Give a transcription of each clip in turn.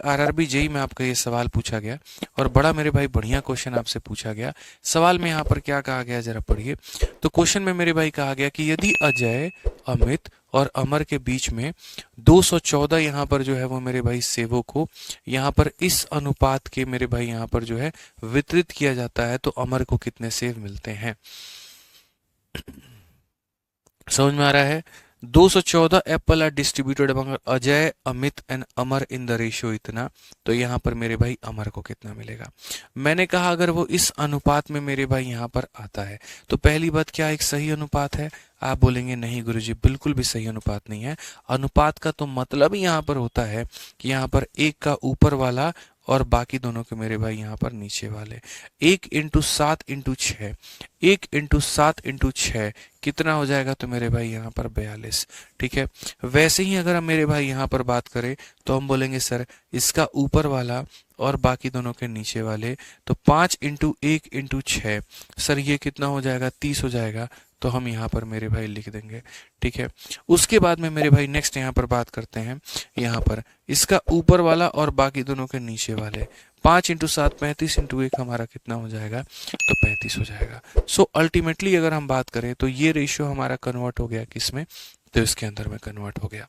RRB JE में आपका ये सवाल पूछा गया और बड़ा मेरे भाई बढ़िया क्वेश्चन आपसे पूछा गया। सवाल में यहाँ पर क्या कहा गया जरा पढ़िए। तो क्वेश्चन में मेरे भाई कहा गया कि यदि अजय, अमित और अमर के बीच में 214 यहाँ पर जो है वो मेरे भाई सेवों को यहाँ पर इस अनुपात के मेरे भाई यहाँ पर जो है वितरित किया जाता है तो अमर को कितने सेव मिलते हैं। समझ में आ रहा है। 214 apple are distributed among Ajay, Amit and Amar in the ratio इतना। तो यहाँ पर मेरे भाई अमर को कितना मिलेगा। मैंने कहा अगर वो इस अनुपात में मेरे भाई यहाँ पर आता है तो पहली बात क्या एक सही अनुपात है। आप बोलेंगे नहीं गुरुजी बिल्कुल भी सही अनुपात नहीं है। अनुपात का तो मतलब ही यहाँ पर होता है कि यहाँ पर एक का ऊपर वाला और बाकी दोनों के मेरे भाई यहाँ पर नीचे वाले। 1 × 7 × 6, 1 × 7 × 6 कितना हो जाएगा तो मेरे भाई यहाँ पर 42। ठीक है। वैसे ही अगर हम मेरे भाई यहाँ पर बात करें तो हम बोलेंगे सर इसका ऊपर वाला और बाकी दोनों के नीचे वाले तो 5 × 1 × 6 सर ये कितना हो जाएगा 30 हो जाएगा। तो हम यहाँ पर मेरे भाई लिख देंगे। ठीक है। उसके बाद में मेरे भाई नेक्स्ट यहाँ पर बात करते हैं। यहाँ पर इसका ऊपर वाला और बाकी दोनों के नीचे वाले 5 × 7 35 × 1 हमारा कितना हो जाएगा तो 35 हो जाएगा। सो अल्टीमेटली अगर हम बात करें तो ये रेशियो हमारा कन्वर्ट हो गया किसमें तो इसके अंदर में कन्वर्ट हो गया।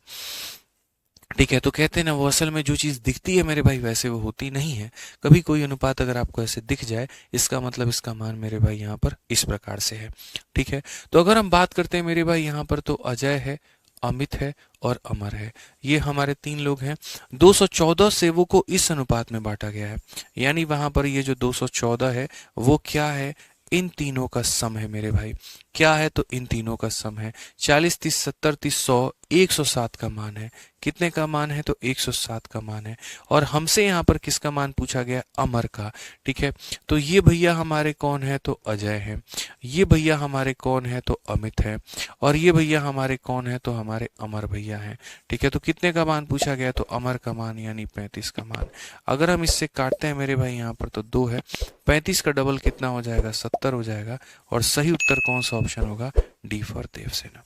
ठीक है। तो कहते हैं ना वो असल में जो चीज़ दिखती है मेरे भाई वैसे वो होती नहीं है। कभी कोई अनुपात अगर आपको ऐसे दिख जाए इसका मतलब इसका मान मेरे भाई यहाँ पर इस प्रकार से है। ठीक है। तो अगर हम बात करते हैं मेरे भाई यहाँ पर तो अजय है, अमित है और अमर है। ये हमारे 3 लोग हैं। 214 सेवों को इस अनुपात में बांटा गया है। यानी वहां पर ये जो 214 है वो क्या है इन तीनों का सम है मेरे भाई। क्या है तो इन तीनों का सम है। 40 30 70 30 100 107 का मान है। कितने का मान है तो 107 का मान है। और हमसे यहाँ पर किसका मान पूछा गया अमर का। ठीक है। तो ये भैया हमारे कौन है तो अजय है। ये भैया हमारे कौन है तो अमित है। और ये भैया हमारे कौन है तो हमारे अमर भैया हैं। ठीक है। तो कितने का मान पूछा गया तो अमर का मान यानी 35 का मान। अगर हम इससे काटते हैं मेरे भाई यहाँ पर तो 2 है। 35 का डबल कितना हो जाएगा 70 हो जाएगा। और सही उत्तर कौन सा ऑप्शन होगा डी फॉर देवसेना।